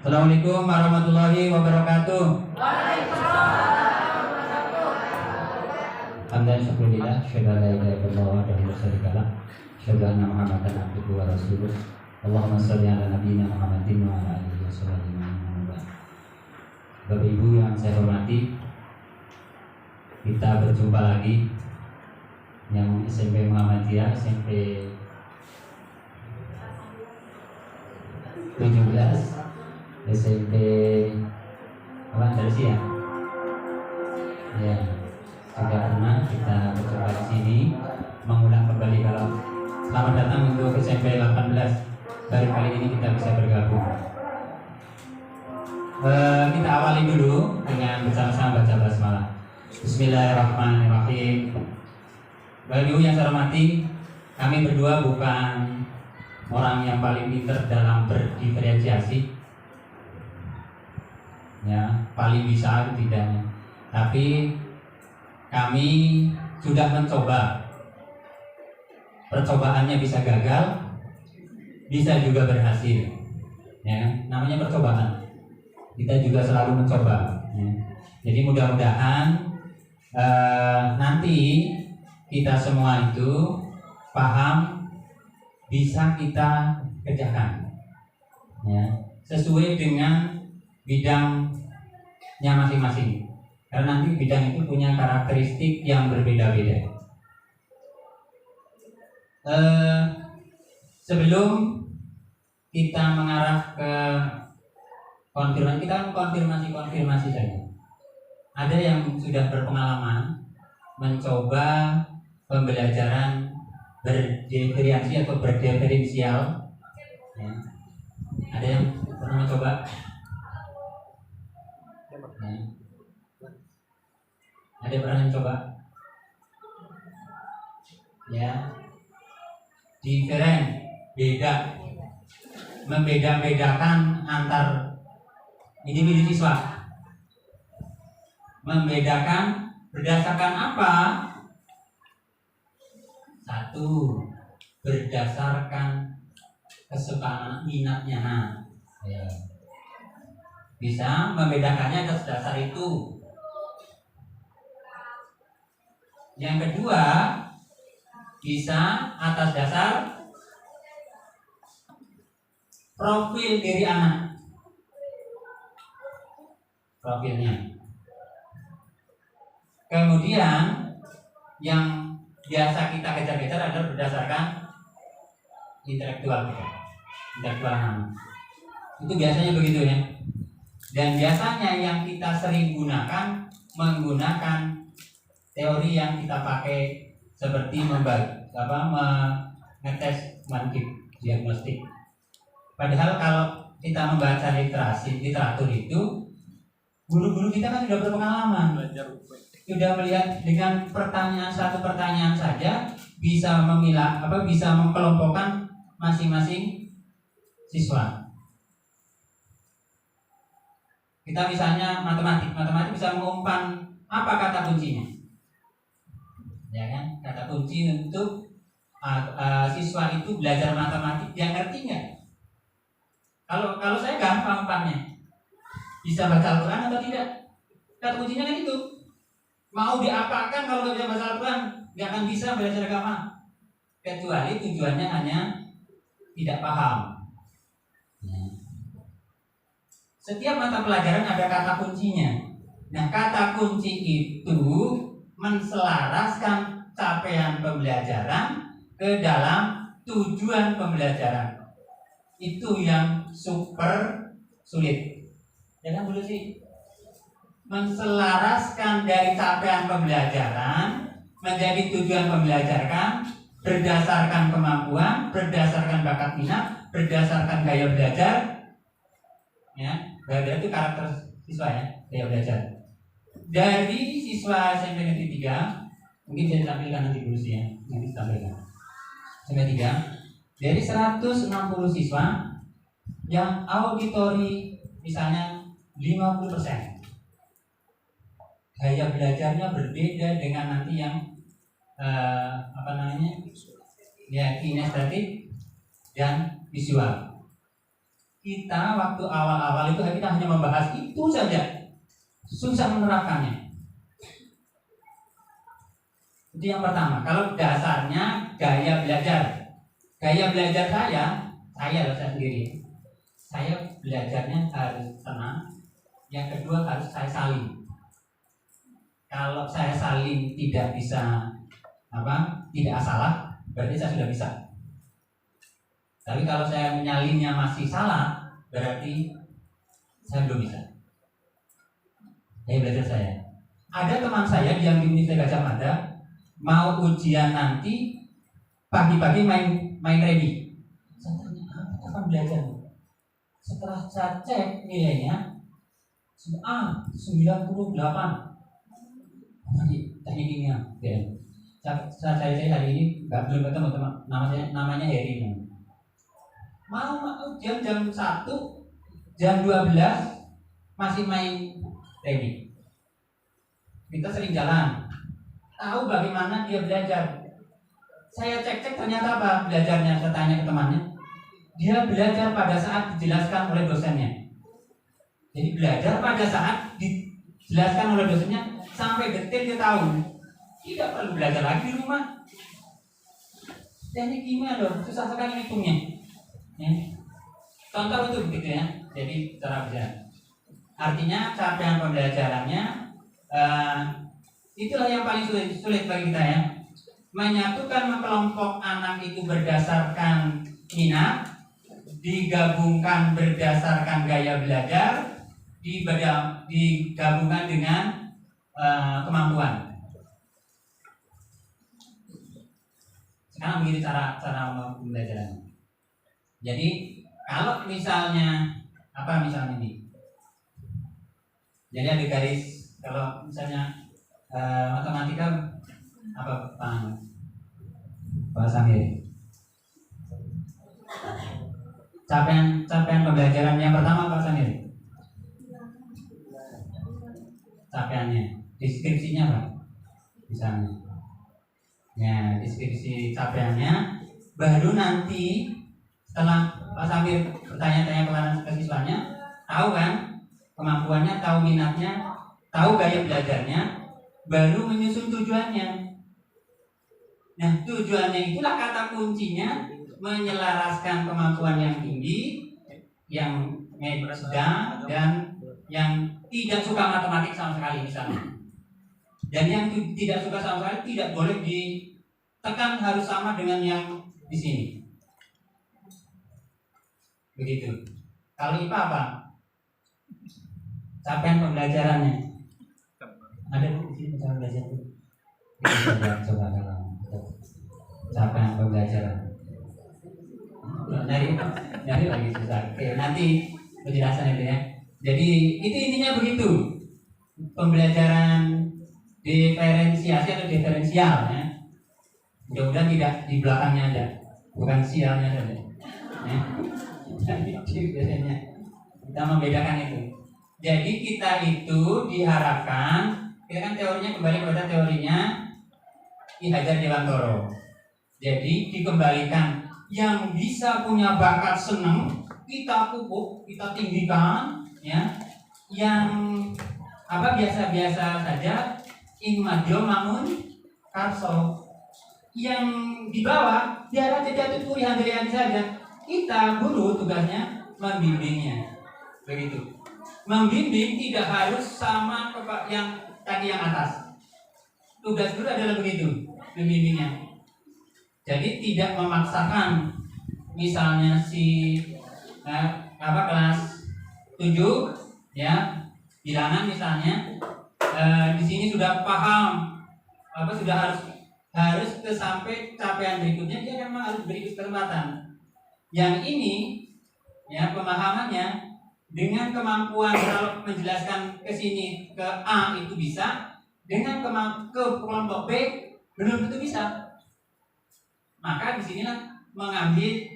Assalamualaikum warahmatullahi wabarakatuh. Hamdan syukurillah, syada la ilaha illallah wa la syarika lah, syada anna Muhammadan abduhu wa rasuluh. Allahumma shalli ala nabiyyina Muhammadin wa ala alihi wasallam. Bapak Ibu yang saya hormati, kita berjumpa lagi yang SMP Muhammadiyah, SMP 17, SMP apa dari sih ya? Ya, sudah pernah kita berjumpa di sini, mengulang kembali. Kalau selamat datang untuk SMP 18. Baru kali ini kita bisa bergabung. Kita awali dulu dengan bersama-sama baca basmalah. Bismillahirrahmanirrahim. Bapak Ibu yang saya hormati, kami berdua bukan orang yang paling pintar dalam berdiferensiasi, ya, paling bisa tidaknya. Tapi kami sudah mencoba. Percobaannya bisa gagal, bisa juga berhasil. Ya, namanya percobaan. Kita juga selalu mencoba. Ya. Jadi mudah-mudahan nanti kita semua itu paham, bisa kita kerjakan, ya, sesuai dengan bidangnya masing-masing. Karena nanti bidang itu punya karakteristik yang berbeda-beda. Sebelum kita mengarah ke konfirmasi, kita konfirmasi saja. Ada yang sudah berpengalaman mencoba pembelajaran berdiferensiasi atau berdiferensial, ya. Ada yang pernah mencoba? Ya. Ada yang pernah mencoba? Ya. Diferen, beda, membeda-bedakan antar individu siswa. Membedakan berdasarkan apa? Satu, berdasarkan kesukaan minatnya. Ya. Bisa membedakannya atas dasar itu. Yang kedua, bisa atas dasar profil diri anak. Profilnya. Kemudian yang biasa kita kejar-kejar adalah berdasarkan intelektual anak. Itu biasanya begitu ya. Dan biasanya yang kita sering menggunakan teori yang kita pakai seperti mengetes quantitatif diagnostik. Padahal kalau kita membaca literatur itu, guru-guru kita kan sudah berpengalaman, sudah melihat dengan satu pertanyaan saja bisa bisa mengkelompokkan masing-masing siswa. Kita misalnya matematik bisa mengumpan apa kata kuncinya, ya kan? Kata kunci untuk siswa itu belajar matematik, dia ngerti nggak? Kalau saya gampang umpannya, bisa baca Al-Quran atau tidak? Kata kuncinya kan itu. Mau diapakan kalau nggak bisa baca Al-Quran, nggak akan bisa belajar agama. Kecuali tujuannya hanya tidak paham. Setiap mata pelajaran ada kata kuncinya. Nah, kata kunci itu menselaraskan capaian pembelajaran ke dalam tujuan pembelajaran. Itu yang super sulit. Ya kan dulu sih? Menselaraskan dari capaian pembelajaran menjadi tujuan pembelajaran berdasarkan kemampuan, berdasarkan bakat minat, berdasarkan gaya belajar. Ya. Gaya itu karakter siswa ya, gaya belajar. Dari siswa SMP Negeri 3, mungkin saya tampilkan nanti dulu sih ya, nanti tampilkan. SMP 3, dari 160 siswa yang auditori misalnya 50%. Gaya belajarnya berbeda dengan nanti yang ya kinestetik dan visual. kita waktu awal-awal itu kita hanya membahas itu saja, susah menerapkannya. Itu yang pertama. Kalau dasarnya gaya belajar saya sendiri. Saya belajarnya harus tenang. Yang kedua harus saya salin. Kalau saya salin tidak bisa tidak salah, berarti saya sudah bisa. Tapi kalau saya menyalinnya masih salah, berarti saya belum bisa. Saya belajar saya. Ada teman saya yang di Universitas Gajah Mada mau ujian nanti pagi-pagi main remi. Saya tanya, kapan belajar? Setelah saya cek nilainya 98. Teknik kimia. Saya hari ini belum ketemu teman namanya Heri. Mau jam 1, jam 12 masih main remi. Kita sering jalan, tahu bagaimana dia belajar. Saya cek ternyata apa belajarnya. Saya tanya ke temannya, dia belajar pada saat dijelaskan oleh dosennya. Jadi belajar pada saat dijelaskan oleh dosennya sampai detail dia tahu. Tidak perlu belajar lagi di rumah. Teknik kimia loh, susah sekali hitungnya. Ya. Contoh itu begitu ya. Jadi cara belajar. Artinya capaian pembelajarannya itulah yang paling sulit bagi kita ya. Menyatukan kelompok anak itu berdasarkan minat, digabungkan berdasarkan gaya belajar, digabungkan dengan kemampuan. Sekarang begini cara pembelajaran. Jadi kalau misalnya ini. Jadi ada garis, kalau misalnya matematika Pak Samir. Capaian pembelajaran yang pertama Pak Samir. Capaiannya, deskripsinya Pak. Misalnya. Ya, deskripsi capaiannya baru nanti setelah Pak Samir bertanya-tanya ke siswanya, tahu kan kemampuannya, tahu minatnya, tahu gaya belajarnya, baru menyusun tujuannya. Nah, tujuannya itulah kata kuncinya, menyelaraskan kemampuan yang tinggi, yang sedang, dan yang tidak suka matematik sama sekali misalnya. Dan yang tidak suka sama sekali tidak boleh ditekan harus sama dengan yang di sini. Begitu. Kalau IPA apa? Capaian pembelajarannya. Ada di sini cara belajar itu. Coba kalau capaian pembelajaran. Dari lagi susah. Oke, nanti penjelasan itu ya. Jadi itu intinya begitu. Pembelajaran diferensiasi atau diferensial ya. Mudah-mudahan tidak di belakangnya aja, bukan sialnya saja. Ya. Biasanya kita membedakan itu. Jadi kita itu diharapkan, kita kan teorinya kembali kepada teorinya Ki Hajar Dewantoro. Jadi dikembalikan yang bisa punya bakat senang kita pupuk, kita tinggikan, ya. Yang biasa-biasa saja Ingmadyo Mangun Karso. Yang di bawah biar aja tuturi handayani saja. Kita guru tugasnya membimbingnya. Begitu. Membimbing tidak harus sama yang tadi yang atas. Tugas guru adalah begitu, membimbingnya. Jadi tidak memaksakan, misalnya kelas 7 ya, bilangan misalnya di sini sudah paham sudah harus sampai capaian berikutnya, dia memang harus beri kesempatan. Yang ini ya pemahamannya dengan kemampuan kalau menjelaskan ke sini ke A itu bisa, dengan ke kelompok B belum tentu bisa. Maka disinilah mengambil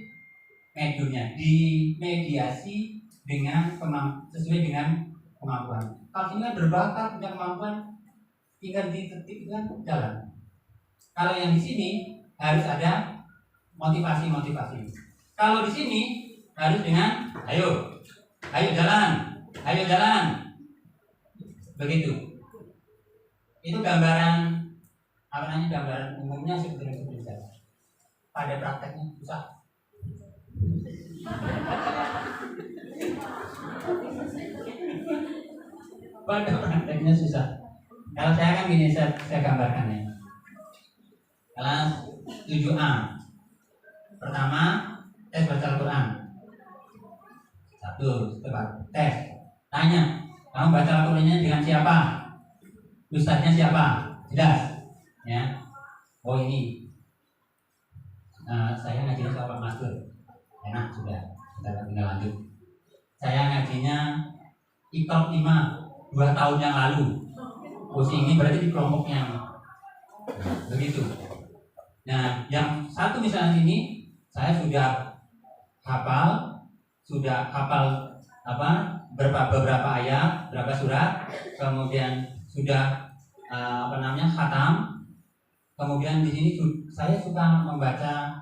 mediumnya, dimediasi dengan sesuai dengan kemampuan. Kalau ini berbakat punya kemampuan, tinggal ditertibkan jalan. Kalau yang di sini harus ada motivasi. Kalau di sini harus dengan ayo jalan, begitu. Itu gambaran gambaran umumnya seperti itu. Pada prakteknya susah. Pada prakteknya susah. Kalau saya kan gini, saya gambarkan ya. Kelas 7A. Pertama, tes baca Al-Quran. Satu, tes. Tanya, kamu baca Al-Qurannya dengan siapa? Ustadznya siapa? Jelas. Ya. Oh ini. Saya ngajinya sama Pak Mastur. Enak sudah. Kita tinggal lanjut. Saya ngajinya Iqab 5 2 tahun yang lalu. Posisi ini berarti di kelompoknya. Begitu. Nah, yang satu misalnya ini saya sudah hafal beberapa ayat, berapa surat, kemudian sudah khatam. Kemudian di sini saya suka membaca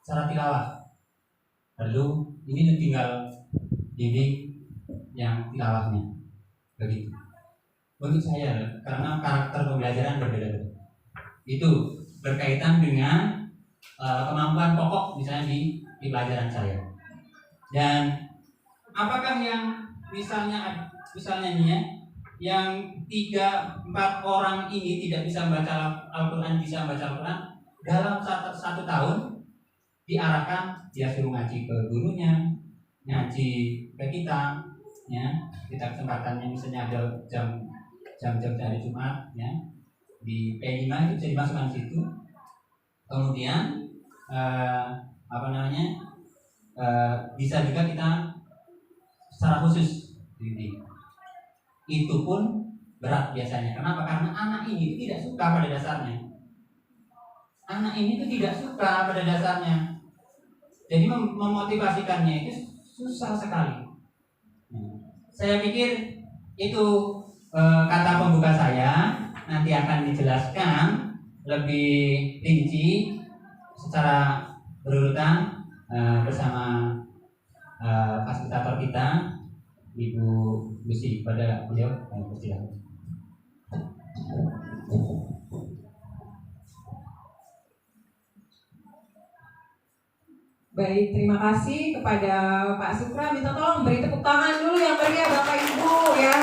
secara tilawah. Lalu ini tinggal bimbing yang tilawahnya. Begitu. Untuk saya, karena karakter pembelajaran berbeda-beda. Itu berkaitan dengan kemampuan pokok misalnya di pelajaran saya. Dan apakah yang misalnya ini ya, yang 3-4 orang ini tidak bisa membaca Al-Quran, bisa membaca Al-Quran dalam satu tahun, diarahkan dia suruh ngaji ke gurunya, ngaji ke kita, ya. Kita kesempatannya misalnya ada jam hari Jumat, ya, di P5 itu bisa dimasukkan situ. Kemudian bisa juga kita secara khusus ini. Itu pun berat biasanya. Kenapa? Karena anak ini tidak suka pada dasarnya. Jadi memotivasikannya itu susah sekali. Saya pikir itu kata pembuka saya. Nanti akan dijelaskan lebih rinci secara berurutan bersama fasilitator kita, Ibu Lucy. Pada beliau persilakan. Baik, terima kasih kepada Pak Sukra. Minta tolong beri tepuk tangan dulu yang meriah Bapak Ibu ya.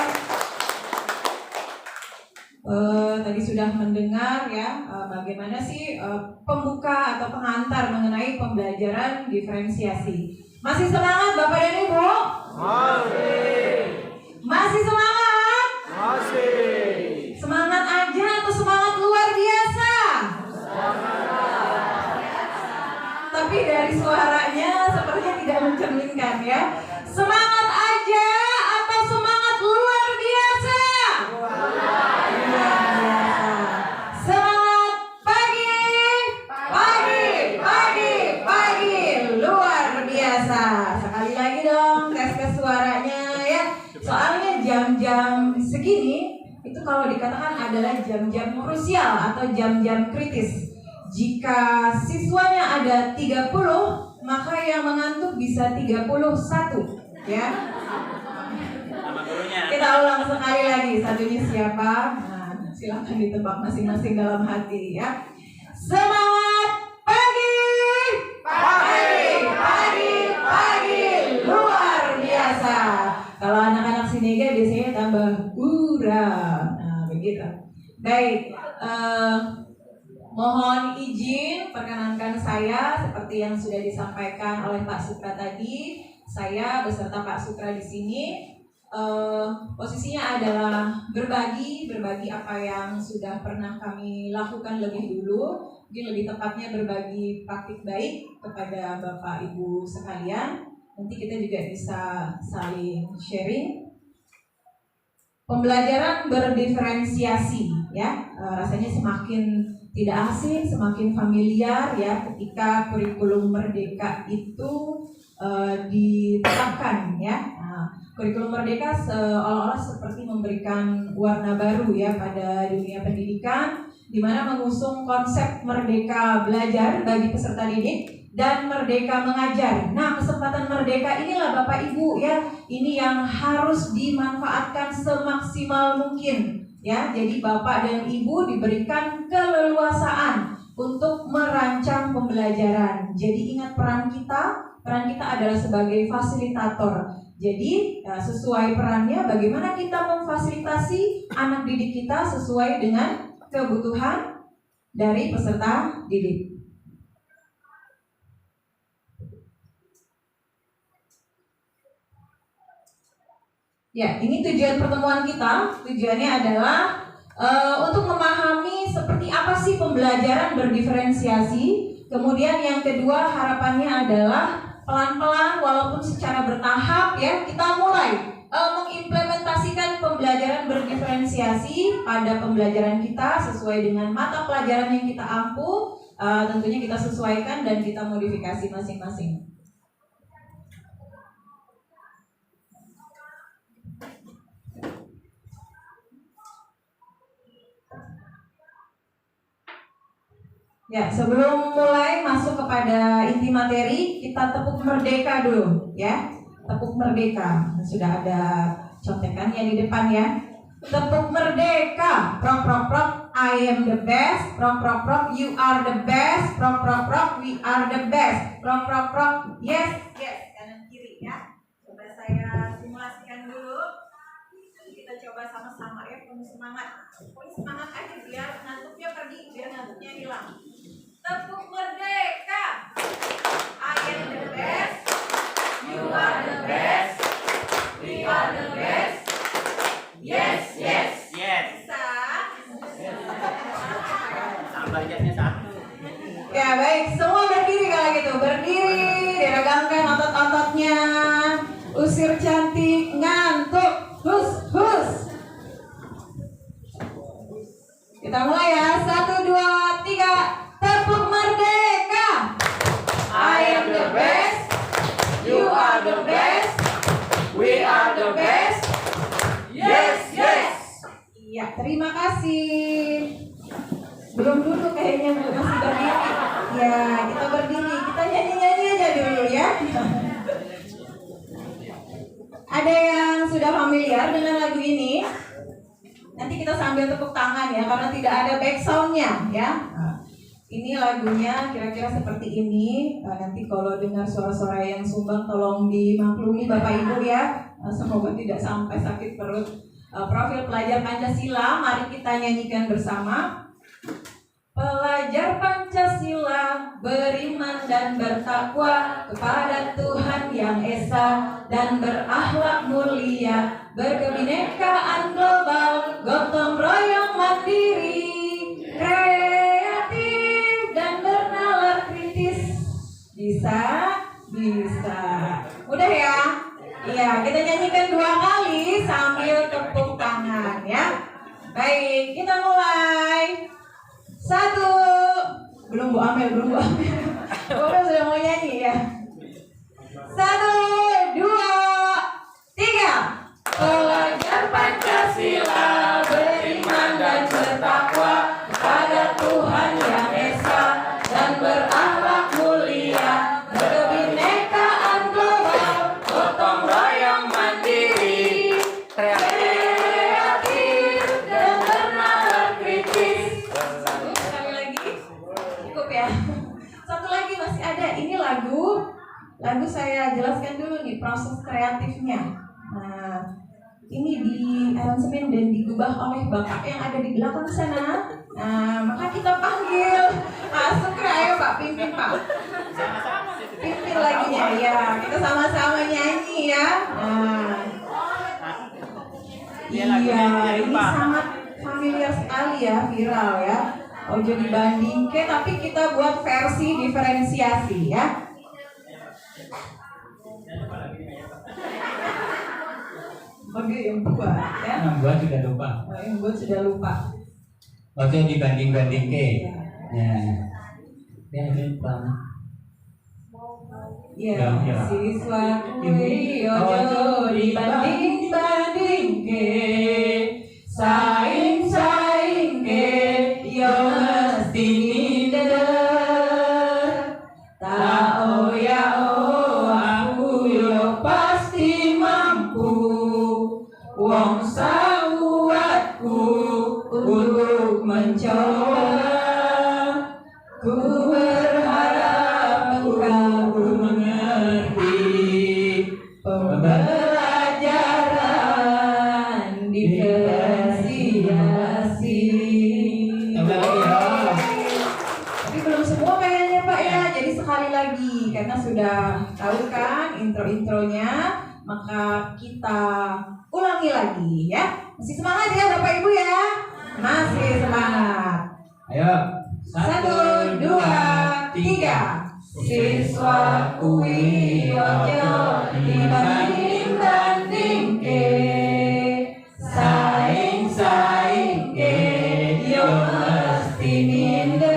Tadi sudah mendengar ya bagaimana sih pembuka atau pengantar mengenai pembelajaran diferensiasi. Masih semangat Bapak dan Ibu? Masih semangat? Semangat aja atau semangat luar biasa? Tapi dari suaranya sepertinya tidak mencerminkan ya. Semangat aja atau semangat luar biasa? Semangat pagi, luar biasa. Sekali lagi dong tes suaranya ya. Soalnya jam-jam segini itu kalau dikatakan adalah jam-jam krusial atau jam-jam kritis. Jika siswanya ada 30, maka yang mengantuk bisa 31 ya. Kita ulang sekali lagi, satunya siapa? Nah, silakan ditebak masing-masing dalam hati ya. Semangat pagi, luar biasa. Kalau anak-anak Sinega biasanya tambah buram. Nah, begitu. Baik, mohon izin perkenankan saya seperti yang sudah disampaikan oleh Pak Sukra tadi. Saya beserta Pak Sukra di sini posisinya adalah berbagi apa yang sudah pernah kami lakukan lebih dulu. Mungkin lebih tepatnya berbagi praktik baik kepada Bapak Ibu sekalian. Nanti kita juga bisa saling sharing. Pembelajaran berdiferensiasi ya, rasanya semakin tidak asing, semakin familiar ya ketika kurikulum Merdeka itu ditetapkan ya. Nah, kurikulum Merdeka seolah-olah seperti memberikan warna baru ya pada dunia pendidikan, di mana mengusung konsep merdeka belajar bagi peserta didik dan merdeka mengajar. Nah, kesempatan merdeka inilah Bapak Ibu ya, ini yang harus dimanfaatkan semaksimal mungkin ya. Jadi Bapak dan Ibu diberikan keleluasaan untuk merancang pembelajaran. Jadi ingat peran kita adalah sebagai fasilitator. Jadi sesuai perannya, bagaimana kita memfasilitasi anak didik kita sesuai dengan kebutuhan dari peserta didik. Ya, ini tujuan pertemuan kita. Tujuannya adalah untuk memahami seperti apa sih pembelajaran berdiferensiasi. Kemudian yang kedua, harapannya adalah pelan-pelan walaupun secara bertahap ya, kita mulai mengimplementasikan pembelajaran berdiferensiasi pada pembelajaran kita sesuai dengan mata pelajaran yang kita ampu. Tentunya kita sesuaikan dan kita modifikasi masing-masing. Ya, sebelum mulai masuk kepada inti materi, kita tepuk merdeka dulu ya. Tepuk merdeka. Sudah ada contekannya di depan ya. Tepuk merdeka. Prok prok prok, I am the best. Prok prok prok, you are the best. Prok prok prok, we are the best. Prok prok prok, yes, yes. Kanan kiri ya. Coba saya simulasikan dulu. Kita coba sama-sama ya, penuh semangat. Penuh semangat aja biar ngantuknya pergi, biar ngantuknya hilang. Tepuk merdeka. I am the best. You are the best. We are the best. Yes, yes, yes. Bisa. Tambahnya satu. Ya baik, semua berdiri kalau gitu. Berdiri, diregangkan otot-ototnya. Usir cantik, ngantuk. Hus, hus. Kita mulai ya. 1, 2, 3. Tepuk merdeka. I am the best. You are the best. We are the best. Yes, yes. Iya, terima kasih. Belum duduk kayaknya, masih berdiri. Ya, kita berdiri. Kita nyanyi-nyanyi aja dulu ya. Ada yang sudah familiar dengan lagu ini? Nanti kita sambil tepuk tangan ya, karena tidak ada back sound-nya ya. Ini lagunya kira-kira seperti ini. Nanti kalau dengar suara-suara yang sumbang tolong dimaklumi Bapak Ibu ya. Semoga tidak sampai sakit perut. Profil pelajar Pancasila, mari kita nyanyikan bersama. Pelajar Pancasila beriman dan bertakwa kepada Tuhan Yang Esa dan berakhlak mulia, berkebinekaan global, gotong royong mandiri, kreatif dan bernalar kritis. Bisa? Bisa. Udah ya? Iya, kita nyanyikan 2 kali sambil tepuk tangan ya. Baik, kita mulai. 1. Belum Bu Amel. Bu Amel sudah mau nyanyi ya. 1, 2, 3. Pelajar Pancasila beriman dan bertakwa kepada Tuhan Yang Esa dan berakhlak mulia, berkebinekaan global, gotong royong mandiri, kreatif dan bernalar kritis. Sekali lagi. Cukup ya. Satu lagi masih ada. Ini lagu saya jelaskan dulu nih proses kreatifnya. Nah, ini di aransemen dan digubah oleh Bapak yang ada di belakang sana. Nah, maka kita panggil. Masuk ya, ayo Pak, pimpin Pak. Pimpin laginya ya. Kita sama-sama nyanyi ya. Nah. Iya, ini sangat familiar sekali ya, viral ya. Ojo dibandingke, tapi kita buat versi diferensiasi ya. Oke, yang buat ya. Yang buat sudah lupa. Yang buat sudah lupa. Ojo dibanding-banding ke. Ya. Ya, lupa. Ya, siswa kuwi ojo dibanding-banding ke. Saing-saing ke, yo mesti minder. Tak wong sawatku untuk mencoba. Ku berharap kamu mengerti pembelajaran diferensiasi. Tapi belum semua kayaknya Pak ya. Jadi sekali lagi karena sudah tahu kan intro-intronya, maka kita ulangi lagi ya. Masih semangat ya Bapak Ibu ya? Masih semangat. Ayo. 1, 2, 3. Siswaku ojo dibanding ke, saing ke, yo mesti minder.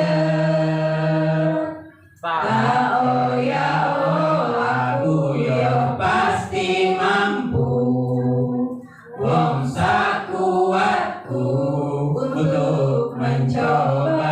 Oh ya oh aku yo pasti mampu, wong sakuatku untuk mencoba.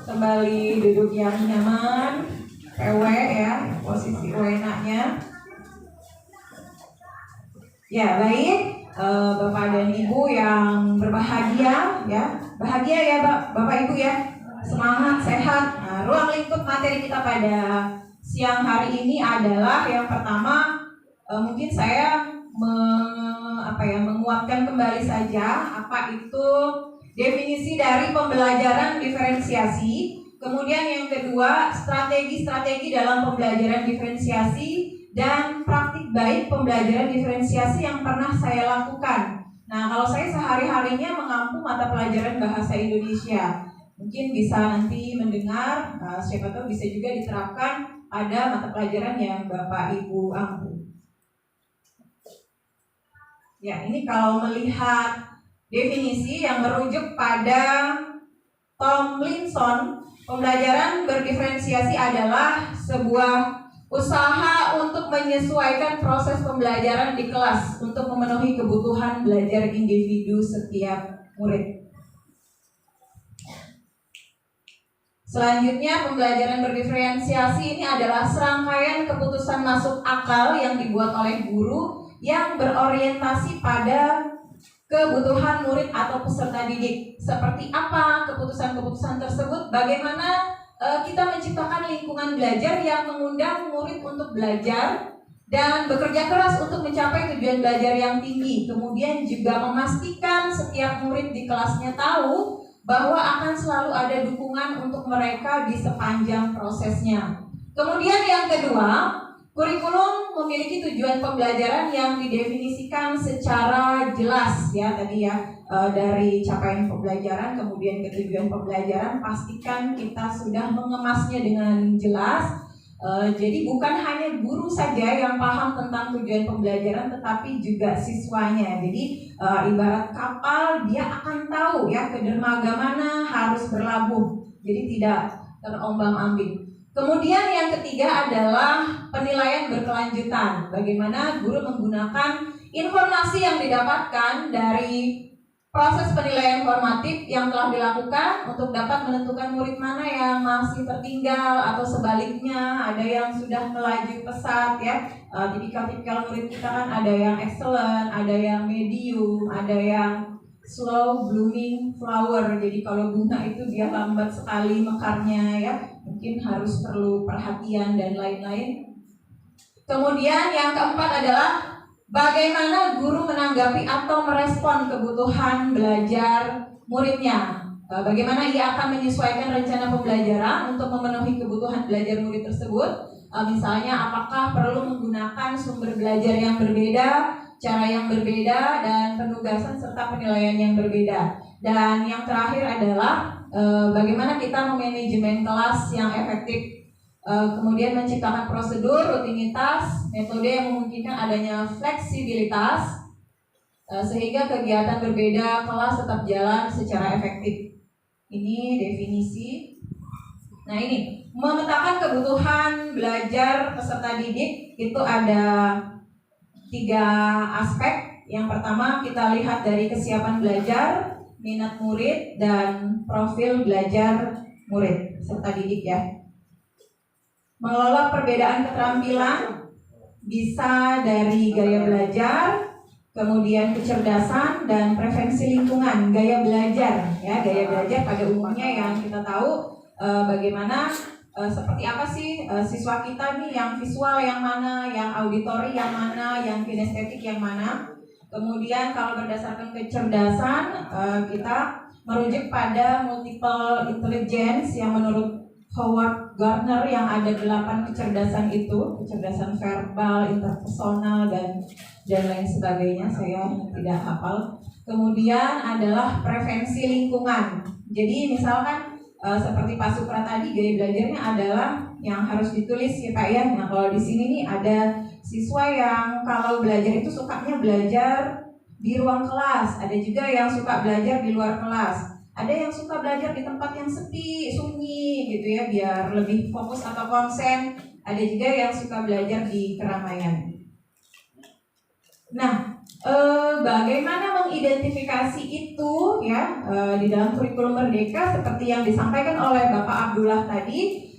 Kembali duduk yang nyaman, PW ya, posisi enaknya. Ya baik, Bapak dan Ibu yang berbahagia ya, bahagia ya Bapak Ibu ya, semangat, sehat. Nah, ruang lingkup materi kita pada siang hari ini adalah yang pertama, mungkin saya menguatkan kembali saja apa itu definisi dari pembelajaran diferensiasi. Kemudian yang kedua, strategi-strategi dalam pembelajaran diferensiasi dan praktik baik pembelajaran diferensiasi yang pernah saya lakukan. Nah, kalau saya sehari-harinya mengampu mata pelajaran bahasa Indonesia, mungkin bisa nanti mendengar, siapa tahu bisa juga diterapkan pada mata pelajaran yang Bapak Ibu ampu. Ya, ini kalau melihat definisi yang merujuk pada Tomlinson, pembelajaran berdiferensiasi adalah sebuah usaha untuk menyesuaikan proses pembelajaran di kelas untuk memenuhi kebutuhan belajar individu setiap murid. Selanjutnya, pembelajaran berdiferensiasi ini adalah serangkaian keputusan masuk akal yang dibuat oleh guru yang berorientasi pada kebutuhan murid atau peserta didik. Seperti apa keputusan-keputusan tersebut? Bagaimana kita menciptakan lingkungan belajar yang mengundang murid untuk belajar dan bekerja keras untuk mencapai tujuan belajar yang tinggi. Kemudian juga memastikan setiap murid di kelasnya tahu bahwa akan selalu ada dukungan untuk mereka di sepanjang prosesnya. Kemudian yang kedua, kurikulum memiliki tujuan pembelajaran yang didefinisikan secara jelas ya tadi ya, dari capaian pembelajaran kemudian ke tujuan pembelajaran, pastikan kita sudah mengemasnya dengan jelas. Jadi bukan hanya guru saja yang paham tentang tujuan pembelajaran, tetapi juga siswanya. Jadi ibarat kapal, dia akan tahu ya ke dermaga mana harus berlabuh, jadi tidak terombang-ambing. Kemudian yang ketiga adalah penilaian berkelanjutan. Bagaimana guru menggunakan informasi yang didapatkan dari proses penilaian formatif yang telah dilakukan untuk dapat menentukan murid mana yang masih tertinggal atau sebaliknya ada yang sudah melaju pesat ya. Tipikal-tipikal murid kita kan ada yang excellent, ada yang medium, ada yang slow blooming flower. Jadi kalau bunga itu dia lambat sekali mekarnya ya, mungkin harus perlu perhatian dan lain-lain. Kemudian yang keempat adalah bagaimana guru menanggapi atau merespon kebutuhan belajar muridnya. Bagaimana ia akan menyesuaikan rencana pembelajaran untuk memenuhi kebutuhan belajar murid tersebut. Misalnya apakah perlu menggunakan sumber belajar yang berbeda, cara yang berbeda, dan penugasan serta penilaian yang berbeda. Dan yang terakhir adalah bagaimana kita memanajemen kelas yang efektif. Kemudian menciptakan prosedur, rutinitas, metode yang memungkinkan adanya fleksibilitas sehingga kegiatan berbeda kelas tetap jalan secara efektif. Ini definisi. Nah ini, memetakan kebutuhan belajar peserta didik itu ada 3 aspek. Yang pertama kita lihat dari kesiapan belajar, minat murid, dan profil belajar murid peserta didik ya. Mengelola perbedaan keterampilan bisa dari gaya belajar, kemudian kecerdasan dan preferensi lingkungan. Gaya belajar ya, gaya belajar pada umumnya yang kita tahu bagaimana seperti apa sih siswa kita nih, yang visual yang mana, yang auditori yang mana, yang kinestetik yang mana. Kemudian kalau berdasarkan kecerdasan kita merujuk pada multiple intelligence yang menurut Howard Gardner yang ada 8 kecerdasan itu, kecerdasan verbal, interpersonal dan lain sebagainya, saya tidak hafal. Kemudian adalah preferensi lingkungan. Jadi misalkan seperti Pak Supra tadi, gaya belajarnya adalah yang harus ditulis ya Pak ya. Nah kalau di sini nih ada siswa yang kalau belajar itu sukanya belajar di ruang kelas, ada juga yang suka belajar di luar kelas, ada yang suka belajar di tempat yang sepi, sunyi gitu ya, biar lebih fokus atau konsen, ada juga yang suka belajar di keramaian. Nah, bagaimana mengidentifikasi itu ya di dalam kurikulum Merdeka seperti yang disampaikan oleh Bapak Abdullah tadi,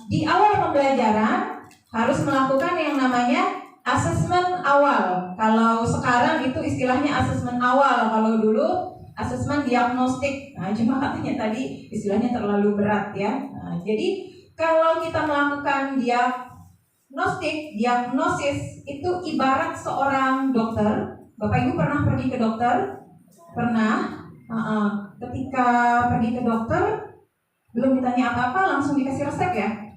di awal pembelajaran harus melakukan yang namanya asesmen awal. Kalau sekarang itu istilahnya asesmen awal, kalau dulu asesmen diagnostik. Nah, cuma katanya tadi istilahnya terlalu berat ya. Nah, jadi kalau kita melakukan diagnosis itu ibarat seorang dokter. Bapak Ibu pernah pergi ke dokter? Pernah? Ketika pergi ke dokter belum ditanya apa-apa langsung dikasih resep ya?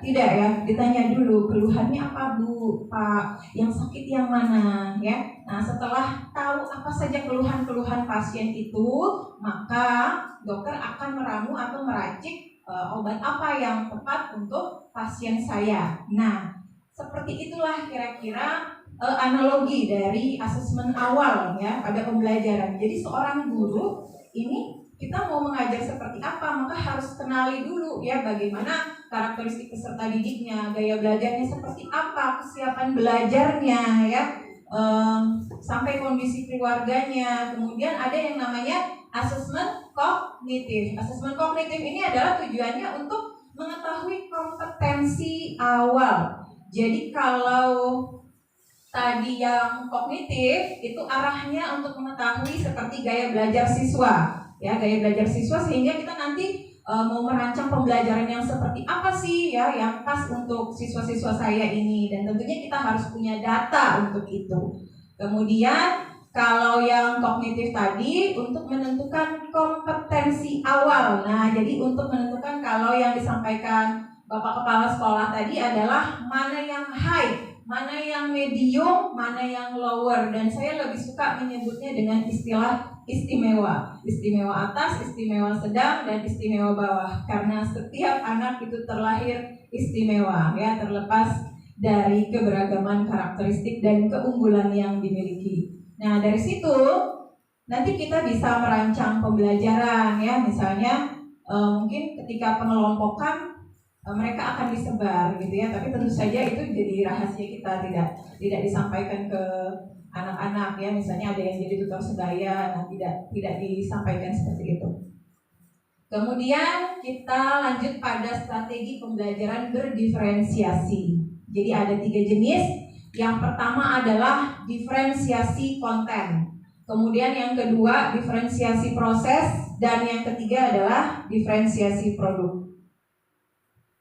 Tidak ya, ditanya dulu keluhannya apa Bu, Pak, yang sakit yang mana ya. Nah setelah tahu apa saja keluhan-keluhan pasien itu, maka dokter akan meramu atau meracik obat apa yang tepat untuk pasien saya. Nah seperti itulah kira-kira analogi dari asesmen awal ya pada pembelajaran. Jadi seorang guru ini kita mau mengajar seperti apa, maka harus kenali dulu ya bagaimana karakteristik peserta didiknya, gaya belajarnya seperti apa, kesiapan belajarnya ya, sampai kondisi keluarganya. Kemudian ada yang namanya asesmen kognitif. Asesmen kognitif ini adalah tujuannya untuk mengetahui kompetensi awal. Jadi kalau tadi yang kognitif itu arahnya untuk mengetahui seperti gaya belajar siswa. Ya, gaya belajar siswa sehingga kita nanti mau merancang pembelajaran yang seperti apa sih ya yang pas untuk siswa-siswa saya ini, dan tentunya kita harus punya data untuk itu. Kemudian kalau yang kognitif tadi untuk menentukan kompetensi awal. Nah, jadi untuk menentukan kalau yang disampaikan Bapak Kepala Sekolah tadi adalah mana yang high, mana yang medium, mana yang lower, dan saya lebih suka menyebutnya dengan istilah istimewa. Istimewa atas, istimewa sedang, dan istimewa bawah. Karena setiap anak itu terlahir istimewa ya, terlepas dari keberagaman karakteristik dan keunggulan yang dimiliki. Nah, dari situ nanti kita bisa merancang pembelajaran ya, misalnya mungkin ketika pengelompokan mereka akan disebar gitu ya, tapi tentu saja itu jadi rahasia kita, tidak disampaikan ke anak-anak ya, misalnya ada yang jadi tutor sebaya, nah tidak disampaikan seperti itu. Kemudian kita lanjut pada strategi pembelajaran berdiferensiasi. Jadi ada 3 jenis. Yang pertama adalah diferensiasi konten. Kemudian yang kedua diferensiasi proses, dan yang ketiga adalah diferensiasi produk.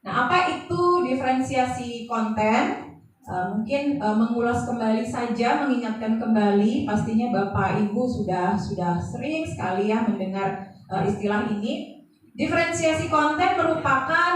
Nah, apa itu diferensiasi konten? Mungkin mengulas kembali saja, mengingatkan kembali, pastinya Bapak Ibu sudah sering sekali ya mendengar istilah ini. Diferensiasi konten merupakan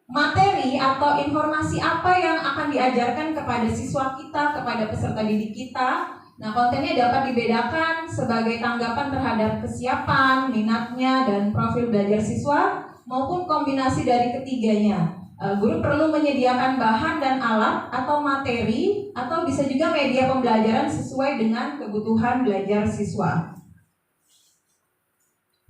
materi atau informasi apa yang akan diajarkan kepada siswa kita, kepada peserta didik kita. Nah, kontennya dapat dibedakan sebagai tanggapan terhadap kesiapan, minatnya, dan profil belajar siswa, maupun kombinasi dari ketiganya. Guru perlu menyediakan bahan dan alat atau materi, atau bisa juga media pembelajaran sesuai dengan kebutuhan belajar siswa.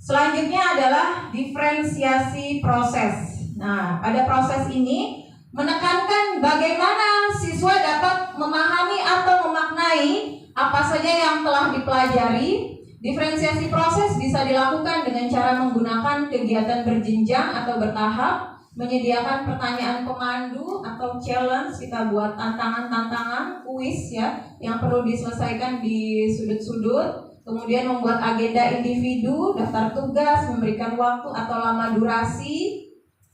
Selanjutnya adalah diferensiasi proses. Nah, pada proses ini menekankan bagaimana siswa dapat memahami atau memaknai apa saja yang telah dipelajari. Diferensiasi proses bisa dilakukan dengan cara menggunakan kegiatan berjenjang atau bertahap, menyediakan pertanyaan pemandu atau challenge, kita buat tantangan-tantangan, kuis ya, yang perlu diselesaikan di sudut-sudut, kemudian membuat agenda individu, daftar tugas, memberikan waktu atau lama durasi,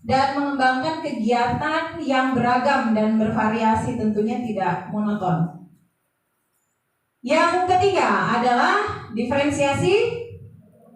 dan mengembangkan kegiatan yang beragam dan bervariasi, tentunya tidak monoton. Yang ketiga adalah diferensiasi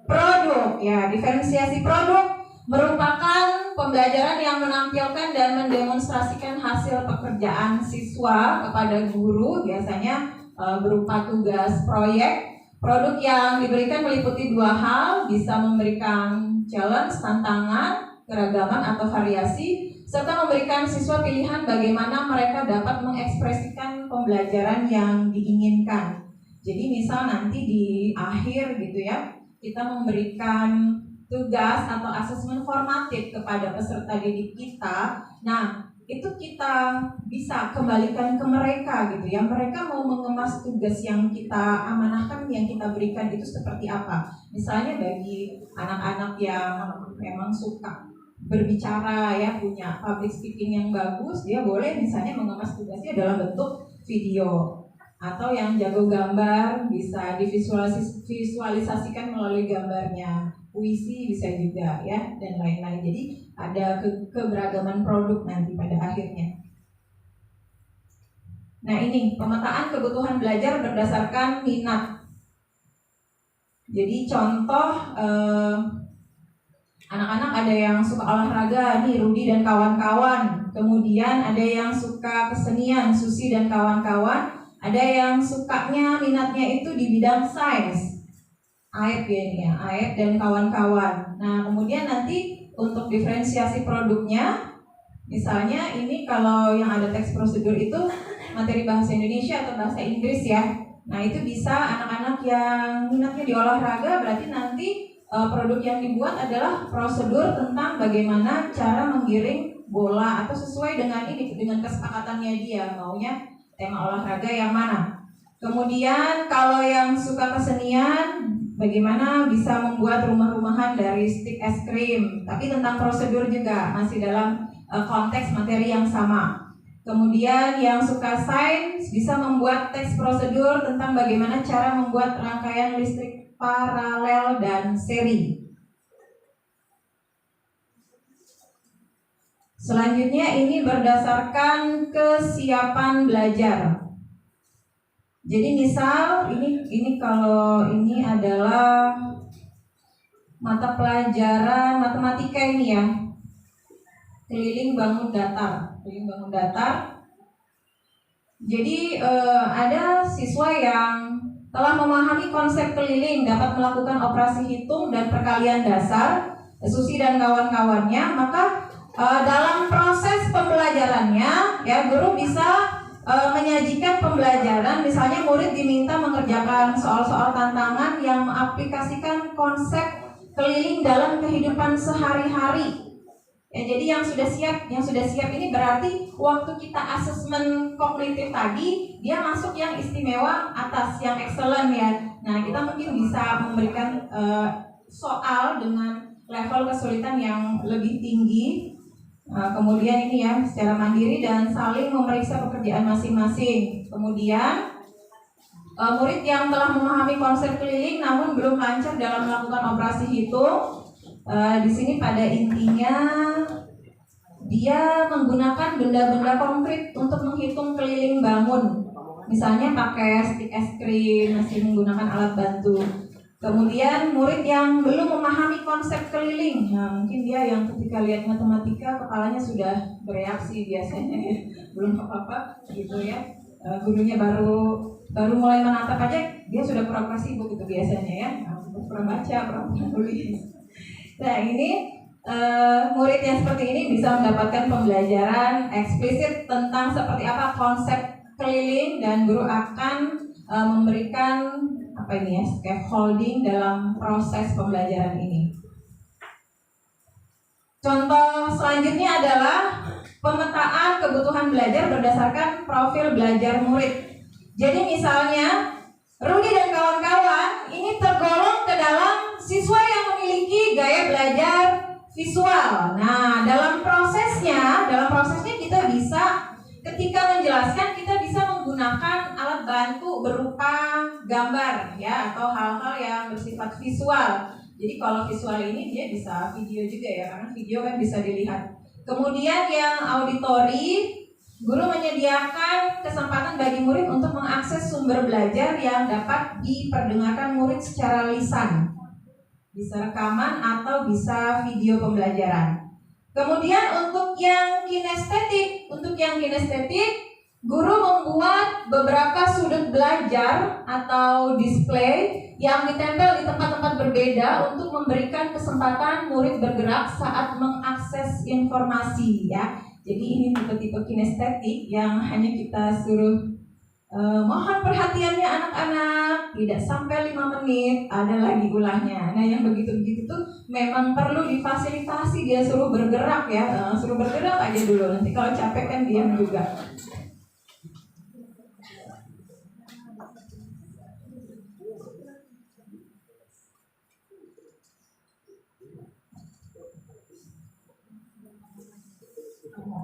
produk. Ya, diferensiasi produk merupakan pembelajaran yang menampilkan dan mendemonstrasikan hasil pekerjaan siswa kepada guru, biasanya berupa tugas proyek. Produk yang diberikan meliputi dua hal, bisa memberikan challenge, tantangan, keragaman atau variasi, serta memberikan siswa pilihan bagaimana mereka dapat mengekspresikan pembelajaran yang diinginkan. Jadi misal nanti di akhir gitu ya, kita memberikan tugas atau asesmen formatif kepada peserta didik kita. Nah, itu kita bisa kembalikan ke mereka gitu ya. Mereka mau mengemas tugas yang kita amanahkan, yang kita berikan itu seperti apa. Misalnya bagi anak-anak yang memang suka berbicara ya, punya public speaking yang bagus, dia boleh misalnya mengemas tugasnya dalam bentuk video. Atau yang jago gambar bisa divisualisasikan melalui gambarnya. Puisi bisa juga ya, dan lain-lain. Jadi ada keberagaman produk nanti pada akhirnya. Nah, ini pemetaan kebutuhan belajar berdasarkan minat. Jadi contoh anak-anak ada yang suka olahraga, nih Rudi dan kawan-kawan. Kemudian ada yang suka kesenian, Susi dan kawan-kawan. Ada yang sukanya, minatnya itu di bidang sains, Aep ya ini ya, Aep dan kawan-kawan. Nah, kemudian nanti untuk diferensiasi produknya, misalnya ini kalau yang ada teks prosedur itu materi bahasa Indonesia atau bahasa Inggris ya. Nah, itu bisa anak-anak yang minatnya di olahraga, berarti nanti produk yang dibuat adalah prosedur tentang bagaimana cara menggiring bola atau sesuai dengan ini, dengan kesepakatannya dia, maunya tema olahraga yang mana. Kemudian kalau yang suka kesenian, bagaimana bisa membuat rumah-rumahan dari stik es krim, tapi tentang prosedur juga, masih dalam konteks materi yang sama. Kemudian yang suka sains bisa membuat teks prosedur tentang bagaimana cara membuat rangkaian listrik paralel dan seri. Selanjutnya ini berdasarkan kesiapan belajar. Jadi misal ini kalau ini adalah mata pelajaran matematika ini ya. Keliling bangun datar. Jadi ada siswa yang telah memahami konsep keliling, dapat melakukan operasi hitung dan perkalian dasar, Susi dan kawan-kawannya, maka dalam proses pembelajarannya, ya guru bisa menyajikan pembelajaran. Misalnya murid diminta mengerjakan soal-soal tantangan yang mengaplikasikan konsep keliling dalam kehidupan sehari-hari. Ya, jadi yang sudah siap ini berarti waktu kita asesmen kognitif tadi, dia masuk yang istimewa atas, yang excellent ya. Nah, kita mungkin bisa memberikan soal dengan level kesulitan yang lebih tinggi. Kemudian ini ya, secara mandiri dan saling memeriksa pekerjaan masing-masing. Kemudian murid yang telah memahami konsep keliling namun belum lancar dalam melakukan operasi hitung, di sini pada intinya dia menggunakan benda-benda konkret untuk menghitung keliling bangun. Misalnya pakai stik es krim, masih menggunakan alat bantu. Kemudian murid yang belum memahami konsep keliling, nah mungkin dia yang ketika lihat matematika kepalanya sudah bereaksi biasanya ya, belum apa-apa gitu ya. Gurunya baru mulai menatap aja dia sudah pura-pura sibuk itu biasanya ya, pura baca, pura tulis. Nah ini murid yang seperti ini bisa mendapatkan pembelajaran eksplisit tentang seperti apa konsep keliling, dan guru akan memberikan scaffolding dalam proses pembelajaran ini. Contoh selanjutnya adalah pemetaan kebutuhan belajar berdasarkan profil belajar murid. Jadi misalnya Rudi dan kawan-kawan ini tergolong ke dalam siswa yang memiliki gaya belajar visual. Nah, dalam prosesnya kita bisa, ketika menjelaskan kita bisa menggunakan alat bantu berupa gambar ya, atau hal-hal yang bersifat visual. Jadi kalau visual ini dia bisa video juga ya, karena video kan bisa dilihat. Kemudian yang auditori, guru menyediakan kesempatan bagi murid untuk mengakses sumber belajar yang dapat diperdengarkan murid secara lisan, bisa rekaman atau bisa video pembelajaran. Kemudian untuk yang kinestetik, guru membuat beberapa sudut belajar atau display yang ditempel di tempat-tempat berbeda untuk memberikan kesempatan murid bergerak saat mengakses informasi ya. Jadi ini tipe-tipe kinestetik yang hanya kita suruh mohon perhatiannya anak-anak, tidak sampai 5 menit, ada lagi ulahnya. Nah yang begitu-begitu tuh memang perlu difasilitasi, dia suruh bergerak ya, suruh bergerak aja dulu, nanti kalau capek kan diam juga.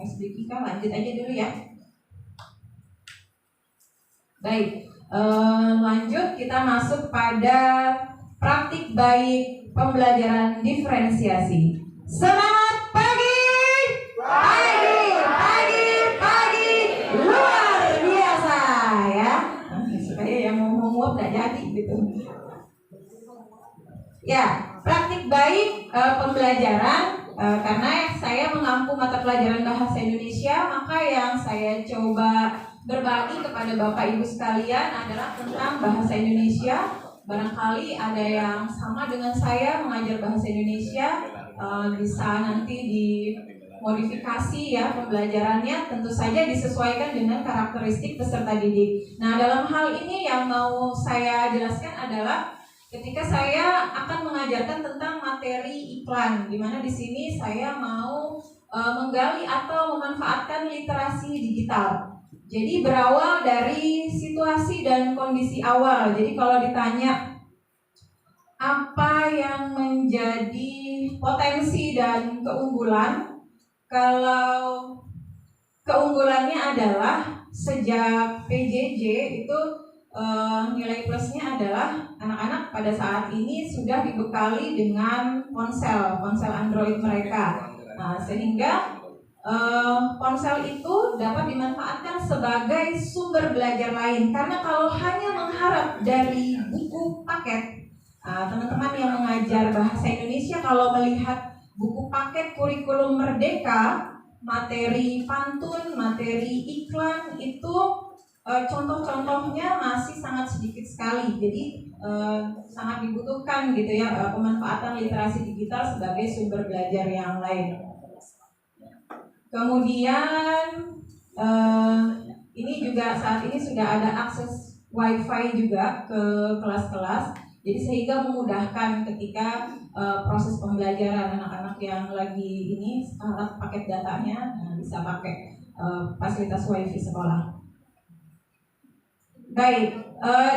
SDK lanjut aja dulu ya. Baik, lanjut kita masuk pada praktik baik pembelajaran diferensiasi. Semangat pagi, luar biasa ya. Supaya yang mau menguap nggak jadi gitu. Ya, praktik baik pembelajaran. Karena saya mengampu mata pelajaran bahasa Indonesia, maka yang saya coba berbagi kepada Bapak Ibu sekalian adalah tentang bahasa Indonesia. Barangkali ada yang sama dengan saya mengajar bahasa Indonesia, bisa nanti dimodifikasi ya pembelajarannya, tentu saja disesuaikan dengan karakteristik peserta didik. Nah, dalam hal ini yang mau saya jelaskan adalah ketika saya akan mengajarkan tentang materi iklan, di mana di sini saya mau menggali atau memanfaatkan literasi digital. Jadi berawal dari situasi dan kondisi awal. Jadi kalau ditanya apa yang menjadi potensi dan keunggulan, kalau keunggulannya adalah sejak PJJ itu nilai plusnya adalah anak-anak pada saat ini sudah dibekali dengan ponsel Android mereka. Nah, sehingga ponsel itu dapat dimanfaatkan sebagai sumber belajar lain. Karena kalau hanya mengharap dari buku paket, teman-teman yang mengajar bahasa Indonesia kalau melihat buku paket kurikulum Merdeka, materi pantun, materi iklan itu contoh-contohnya masih sangat sedikit sekali. Jadi sangat dibutuhkan gitu ya pemanfaatan literasi digital sebagai sumber belajar yang lain. Kemudian ini juga saat ini sudah ada akses WiFi juga ke kelas-kelas. Jadi sehingga memudahkan ketika proses pembelajaran anak-anak yang lagi ini syarat paket datanya bisa pakai fasilitas WiFi sekolah. Baik,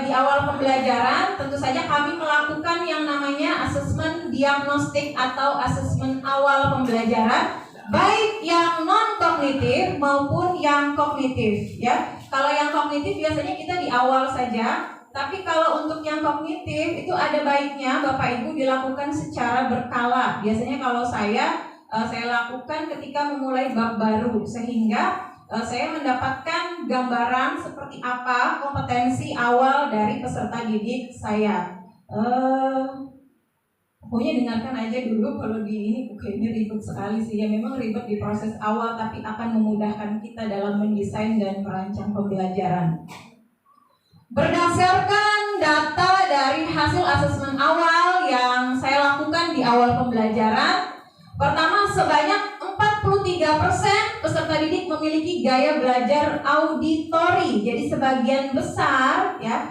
di awal pembelajaran tentu saja kami melakukan yang namanya asesmen diagnostik atau asesmen awal pembelajaran, baik yang non-kognitif maupun yang kognitif ya. Kalau yang kognitif biasanya kita di awal saja, tapi kalau untuk yang kognitif itu ada baiknya Bapak Ibu dilakukan secara berkala. Biasanya kalau saya lakukan ketika memulai bab baru, sehingga saya mendapatkan gambaran seperti apa kompetensi awal dari peserta didik saya. Pokoknya dengarkan aja dulu. Kalau di ini kayaknya ribet sekali sih ya. Memang ribet di proses awal, tapi akan memudahkan kita dalam mendesain dan merancang pembelajaran. Berdasarkan data dari hasil asesmen awal yang saya lakukan di awal pembelajaran, pertama sebanyak 43% peserta didik memiliki gaya belajar auditori. Jadi sebagian besar ya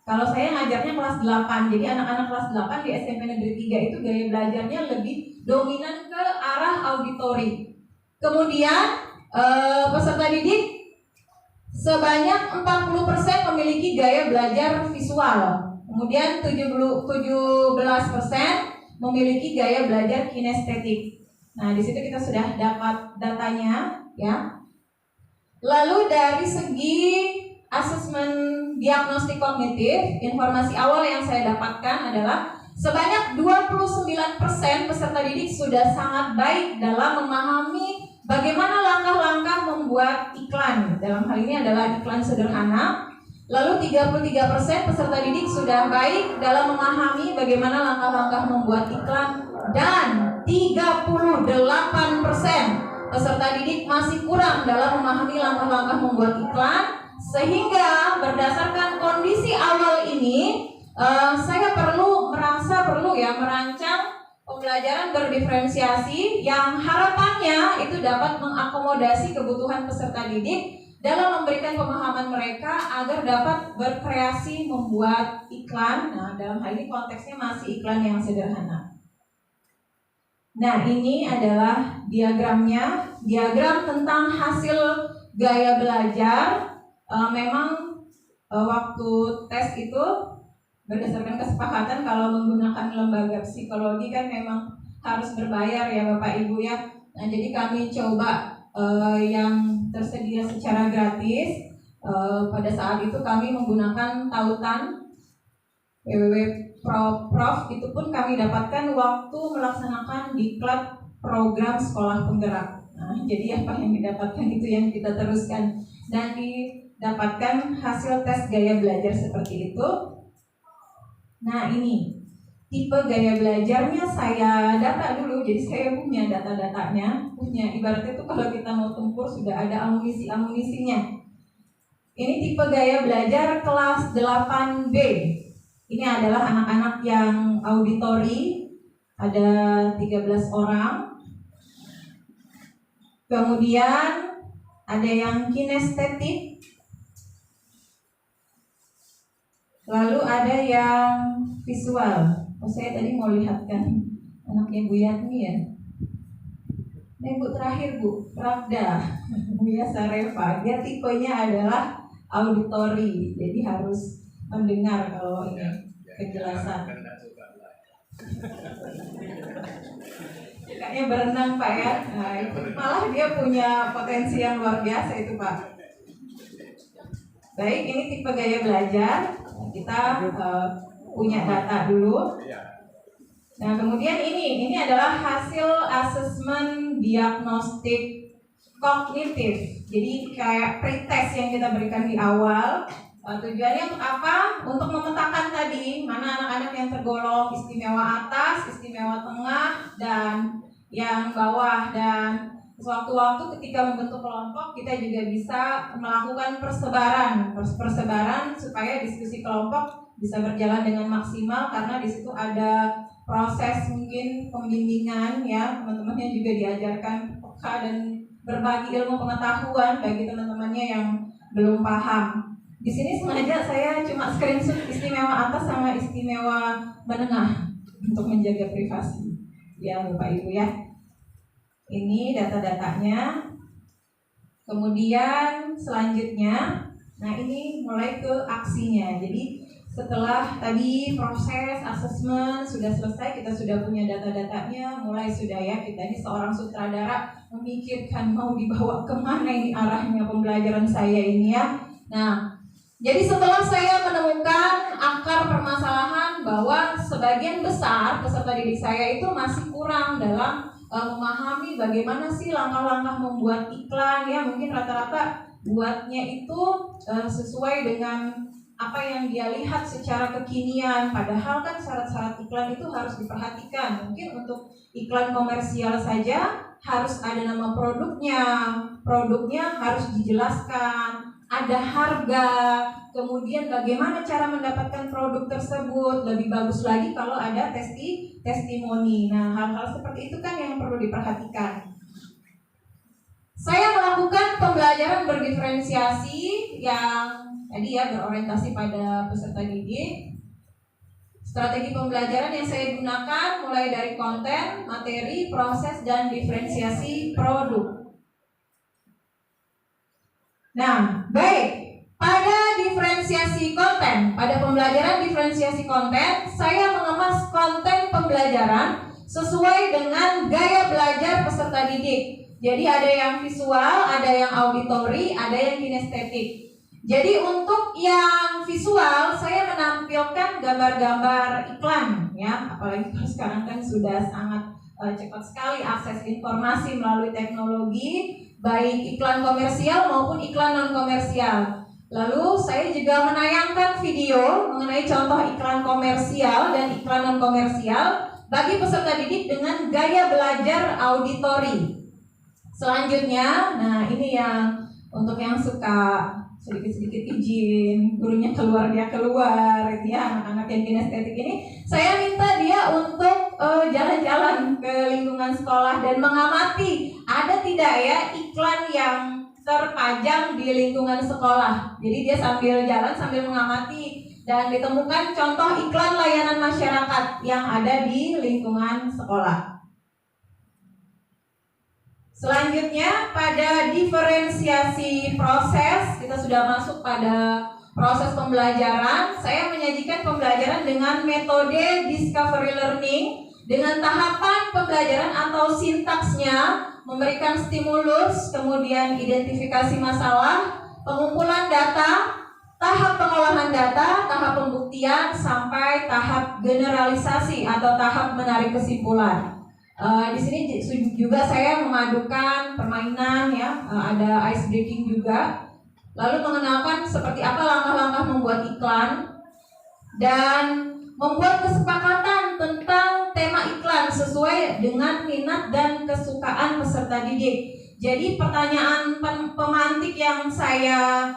Kalau saya ngajarnya kelas 8, jadi anak-anak kelas 8 di SMP Negeri 3 itu gaya belajarnya lebih dominan ke arah auditori. Kemudian peserta didik sebanyak 40% memiliki gaya belajar visual. Kemudian 17% memiliki gaya belajar kinestetik. Nah, di situ kita sudah dapat datanya, ya. Lalu dari segi asesmen diagnostik kognitif, informasi awal yang saya dapatkan adalah sebanyak 29% peserta didik sudah sangat baik dalam memahami bagaimana langkah-langkah membuat iklan. Dalam hal ini adalah iklan sederhana. Lalu 33% peserta didik sudah baik dalam memahami bagaimana langkah-langkah membuat iklan, dan 38% peserta didik masih kurang dalam memahami langkah-langkah membuat iklan. Sehingga berdasarkan kondisi awal ini, saya merasa perlu merancang pembelajaran berdiferensiasi yang harapannya itu dapat mengakomodasi kebutuhan peserta didik dalam memberikan pemahaman mereka agar dapat berkreasi membuat iklan. Nah, dalam hal ini konteksnya masih iklan yang sederhana. Nah, ini adalah diagramnya, diagram tentang hasil gaya belajar. Memang waktu tes itu berdasarkan kesepakatan kalau menggunakan lembaga psikologi kan memang harus berbayar ya Bapak Ibu ya. Nah, jadi kami coba yang tersedia secara gratis. Pada saat itu kami menggunakan tautan www.prof, itu pun kami dapatkan waktu melaksanakan diklat program sekolah penggerak. Nah, jadi apa yang didapatkan itu yang kita teruskan dan didapatkan hasil tes gaya belajar seperti itu. Nah, ini tipe gaya belajarnya saya data dulu, jadi saya punya data-datanya, ibaratnya itu kalau kita mau tempur sudah ada amunisinya. Ini tipe gaya belajar kelas 8B. Ini adalah anak-anak yang auditori, ada 13 orang. Kemudian ada yang kinestetik. Lalu ada yang visual. Saya tadi mau lihatkan anaknya Bu Yatmi ya. Nah, Bu terakhir Bu, Pravda, Bu Sareva. Dia tipenya adalah auditori, jadi harus mendengar kalau ini kejelasan. Kayaknya berenang Pak ya. Nah, malah dia punya potensi yang luar biasa itu Pak. Baik, ini tipe gaya belajar. Kita punya data dulu. Nah, kemudian ini adalah hasil asesmen diagnostik kognitif. Jadi kayak pretest yang kita berikan di awal. Tujuannya untuk apa? Untuk memetakan tadi mana anak-anak yang tergolong istimewa atas, istimewa tengah, dan yang bawah. Dan sewaktu-waktu ketika membentuk kelompok kita juga bisa melakukan persebaran supaya diskusi kelompok bisa berjalan dengan maksimal, karena di situ ada proses mungkin pembimbingan ya, teman-temannya juga diajarkan peka dan berbagi ilmu pengetahuan bagi teman-temannya yang belum paham. Di sini sengaja saya cuma screenshot istimewa atas sama istimewa menengah untuk menjaga privasi ya Bapak Ibu ya. Ini data-datanya. Kemudian selanjutnya, nah ini mulai ke aksinya. Jadi setelah tadi proses asesmen sudah selesai, kita sudah punya data-datanya, mulai sudah ya kita ini seorang sutradara memikirkan mau dibawa kemana ini arahnya pembelajaran saya ini ya. Nah, jadi setelah saya menemukan akar permasalahan bahwa sebagian besar peserta didik saya itu masih kurang dalam memahami bagaimana sih langkah-langkah membuat iklan ya, mungkin rata-rata buatnya itu sesuai dengan apa yang dia lihat secara kekinian, padahal kan syarat-syarat iklan itu harus diperhatikan. Mungkin untuk iklan komersial saja harus ada nama produknya harus dijelaskan, ada harga, kemudian bagaimana cara mendapatkan produk tersebut. Lebih bagus lagi kalau ada testimoni. Nah, hal-hal seperti itu kan yang perlu diperhatikan. Saya melakukan pembelajaran berdiferensiasi yang tadi ya berorientasi pada peserta didik. Strategi pembelajaran yang saya gunakan mulai dari konten, materi, proses, dan diferensiasi produk. Nah, baik. Pada diferensiasi konten, pada pembelajaran diferensiasi konten, saya mengemas konten pembelajaran sesuai dengan gaya belajar peserta didik. Jadi ada yang visual, ada yang auditori, ada yang kinestetik. Jadi untuk yang visual, saya menampilkan gambar-gambar iklan, ya. Apalagi kalau sekarang kan sudah sangat cepat sekali akses informasi melalui teknologi, baik iklan komersial maupun iklan non komersial. Lalu saya juga menayangkan video mengenai contoh iklan komersial dan iklan non komersial bagi peserta didik dengan gaya belajar auditori. Selanjutnya, nah ini yang untuk yang suka sedikit-sedikit izin, gurunya keluar dia keluar, gitu ya, anak-anak yang kinestetik ini, saya minta dia untuk jalan-jalan ke lingkungan sekolah dan mengamati ada tidak ya iklan yang terpajang di lingkungan sekolah. Jadi dia sambil jalan sambil mengamati dan ditemukan contoh iklan layanan masyarakat yang ada di lingkungan sekolah. Selanjutnya pada diferensiasi proses, kita sudah masuk pada proses pembelajaran. Saya menyajikan pembelajaran dengan metode discovery learning dengan tahapan pembelajaran atau sintaksnya, memberikan stimulus, kemudian identifikasi masalah, pengumpulan data, tahap pengolahan data, tahap pembuktian, sampai tahap generalisasi atau tahap menarik kesimpulan. Di sini juga saya memadukan permainan, ya, ada ice breaking juga, lalu mengenalkan seperti apa langkah-langkah membuat iklan dan membuat kesepakatan tentang tema iklan sesuai dengan minat dan kesukaan peserta didik. Jadi pertanyaan pemantik yang saya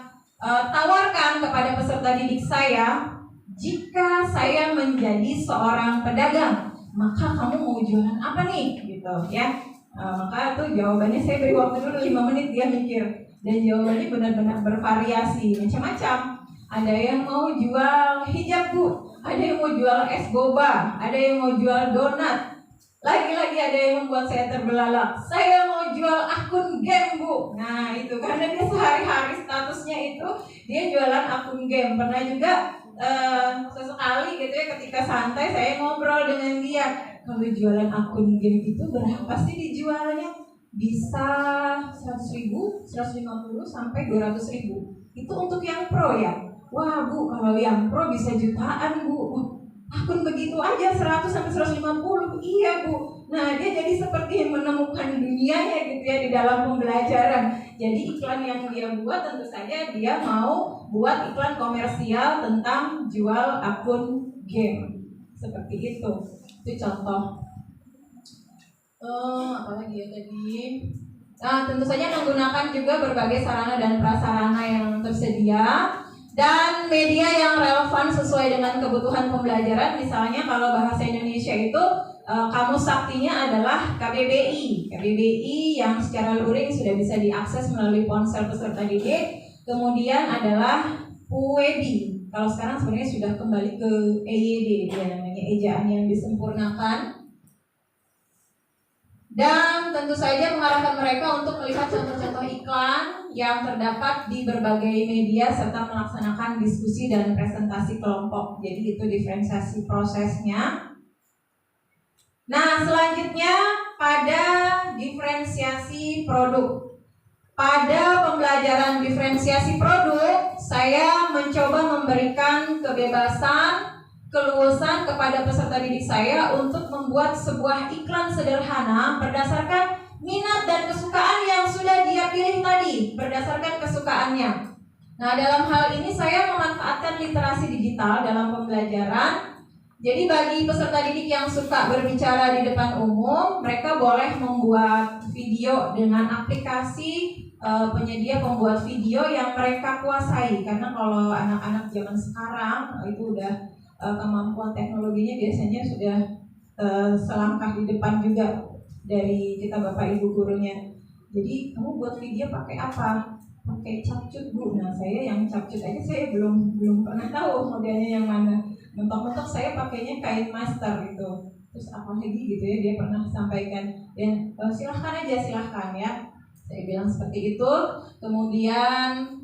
tawarkan kepada peserta didik saya, jika saya menjadi seorang pedagang, maka kamu mau jualan apa nih, gitu ya. Maka tuh jawabannya saya beri waktu dulu 5 menit dia mikir, dan jawabannya benar-benar bervariasi macam-macam. Ada yang mau jual hijab Bu, ada yang mau jual es boba, ada yang mau jual donat, lagi-lagi ada yang membuat saya terbelalak, saya mau jual akun game Bu. Nah itu karena dia sehari-hari statusnya itu dia jualan akun game. Pernah juga sesekali gitu ya ketika santai saya ngobrol dengan dia, kalau jualan akun game itu berapa sih dijualnya? Bisa 100.000, 150 sampai 200.000. Itu untuk yang pro ya. Wah Bu, kalau yang pro bisa jutaan Bu. Akun begitu aja 100 sampai 150. Iya Bu. Nah dia jadi seperti menemukan dunianya gitu ya di dalam pembelajaran. Jadi iklan yang dia buat tentu saja dia mau buat iklan komersial tentang jual akun game. Seperti itu. Itu contoh. Apalagi ya tadi? Nah tentu saja menggunakan juga berbagai sarana dan prasarana yang tersedia dan media yang relevan sesuai dengan kebutuhan pembelajaran. Misalnya kalau bahasa Indonesia itu kamus saktinya adalah KBBI. KBBI yang secara luring sudah bisa diakses melalui ponsel peserta didik. Kemudian adalah UWEBI. Kalau sekarang sebenarnya sudah kembali ke EYD, ya namanya ejaan yang disempurnakan. Dan tentu saja mengarahkan mereka untuk melihat contoh-contoh iklan yang terdapat di berbagai media serta melaksanakan diskusi dan presentasi kelompok. Jadi itu diferensiasi prosesnya. Nah, selanjutnya pada diferensiasi produk. Pada pembelajaran diferensiasi produk, saya mencoba memberikan kebebasan, keluasan kepada peserta didik saya untuk membuat sebuah iklan sederhana berdasarkan minat dan kesukaan yang sudah dia pilih tadi, berdasarkan kesukaannya. Nah, dalam hal ini saya memanfaatkan literasi digital dalam pembelajaran. Jadi bagi peserta didik yang suka berbicara di depan umum, mereka boleh membuat video dengan aplikasi penyedia pembuat video yang mereka kuasai. Karena kalau anak-anak zaman sekarang itu udah kemampuan teknologinya biasanya sudah selangkah di depan juga dari kita Bapak Ibu gurunya. Jadi kamu buat video pakai apa? pakai capcut Bu. Nah saya yang capcut aja saya belum pernah tahu modelnya yang mana. Mentok-mentok saya pakainya kain master gitu. Terus apa lagi gitu ya, dia pernah sampaikan dan silahkan ya. Saya bilang seperti itu. Kemudian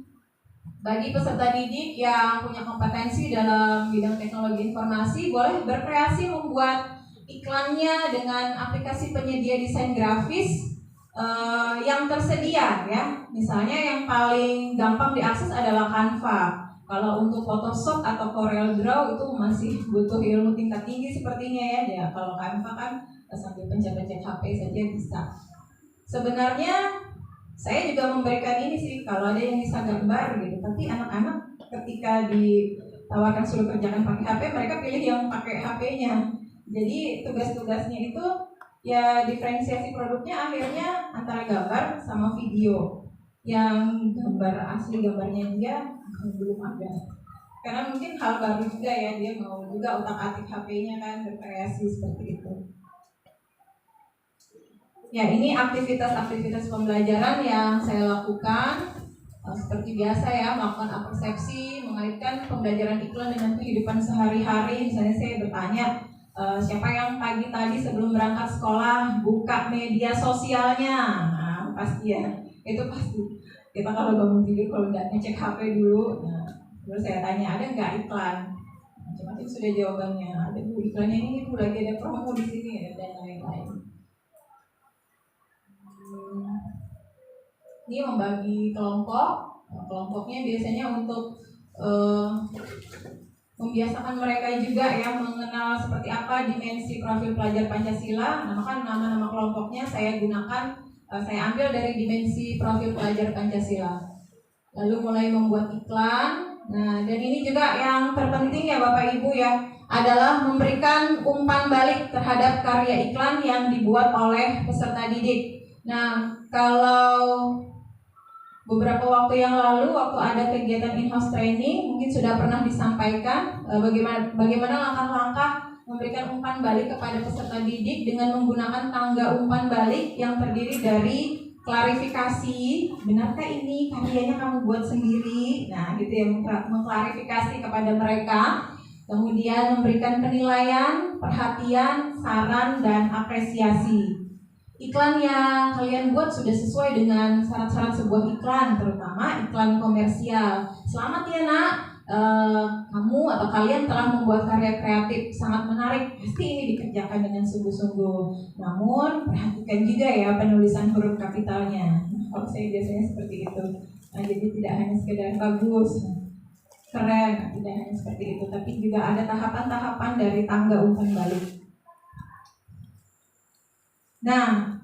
bagi peserta didik yang punya kompetensi dalam bidang teknologi informasi boleh berkreasi membuat iklannya dengan aplikasi penyedia desain grafis yang tersedia ya. Misalnya yang paling gampang diakses adalah Canva. Kalau untuk Photoshop atau Corel Draw itu masih butuh ilmu tingkat tinggi sepertinya ya. Kalau Canva kan sambil pencet-pencet HP saja bisa. Sebenarnya saya juga memberikan ini sih, kalau ada yang bisa gambar gitu. Tapi anak-anak ketika ditawarkan suruh kerjakan pakai HP, mereka pilih yang pakai HP-nya. Jadi tugas-tugasnya itu ya diferensiasi produknya akhirnya antara gambar sama video. Yang gambar asli gambarnya dia belum ada. Karena mungkin hal baru juga ya, dia mau juga utak-atik HP-nya kan, berkreasi seperti itu. Ya, ini aktivitas-aktivitas pembelajaran yang saya lakukan. Seperti biasa ya, melakukan persepsi, mengaitkan pembelajaran iklan dengan kehidupan sehari-hari. Misalnya saya bertanya, siapa yang pagi tadi sebelum berangkat sekolah buka media sosialnya? Nah, pasti ya, itu pasti. Kita kalau bangun tidur kalau nggak ngecek HP dulu, nah, terus saya tanya ada nggak iklan? Macam-macam sudah jawabannya. Ada Bu, iklannya ini Bu, lagi ada promo di sini dan lain-lain. Ini membagi kelompok. Kelompoknya biasanya untuk membiasakan mereka juga ya mengenal seperti apa dimensi profil pelajar Pancasila. Nah, maka nama-nama kelompoknya saya gunakan, saya ambil dari dimensi profil pelajar Pancasila. Lalu mulai membuat iklan. Nah, dan ini juga yang terpenting ya Bapak Ibu ya, adalah memberikan umpan balik terhadap karya iklan yang dibuat oleh peserta didik. Nah, kalau beberapa waktu yang lalu, waktu ada kegiatan in-house training, mungkin sudah pernah disampaikan bagaimana langkah-langkah memberikan umpan balik kepada peserta didik dengan menggunakan tangga umpan balik yang terdiri dari klarifikasi, benarkah ini karyanya kamu buat sendiri? Nah, gitu ya, mengklarifikasi kepada mereka. Kemudian memberikan penilaian, perhatian, saran, dan apresiasi. Iklan yang kalian buat sudah sesuai dengan syarat-syarat sebuah iklan, terutama iklan komersial. Selamat ya nak, kamu atau kalian telah membuat karya kreatif sangat menarik. Pasti ini dikerjakan dengan sungguh-sungguh. Namun perhatikan juga ya penulisan huruf kapitalnya. Kalau saya biasanya seperti itu. Nah, jadi tidak hanya sekedar bagus, keren, tidak hanya seperti itu, tapi juga ada tahapan-tahapan dari tangga umpan balik. Nah,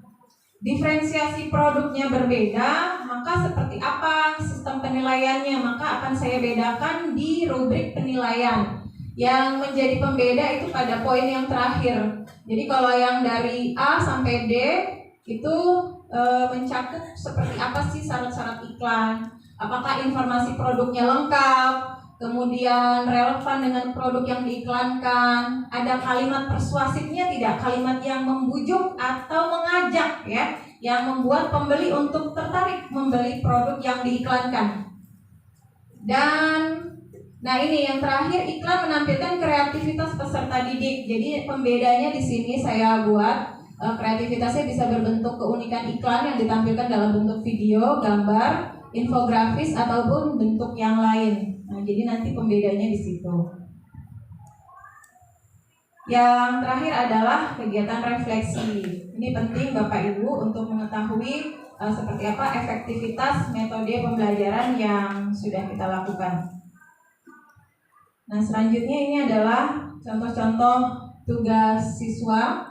diferensiasi produknya berbeda, maka seperti apa sistem penilaiannya? Maka akan saya bedakan di rubrik penilaian. Yang menjadi pembeda itu pada poin yang terakhir. Jadi kalau yang dari A sampai D itu mencakup seperti apa sih syarat-syarat iklan? Apakah informasi produknya lengkap? Kemudian relevan dengan produk yang diiklankan, ada kalimat persuasifnya tidak, kalimat yang membujuk atau mengajak ya, yang membuat pembeli untuk tertarik membeli produk yang diiklankan. Dan nah ini yang terakhir, iklan menampilkan kreativitas peserta didik. Jadi pembedanya di sini saya buat kreativitasnya bisa berbentuk keunikan iklan yang ditampilkan dalam bentuk video, gambar, infografis ataupun bentuk yang lain. Nah, jadi nanti pembedanya di situ. Yang terakhir adalah kegiatan refleksi. Ini penting Bapak Ibu untuk mengetahui seperti apa efektivitas metode pembelajaran yang sudah kita lakukan. Nah, selanjutnya ini adalah contoh-contoh tugas siswa.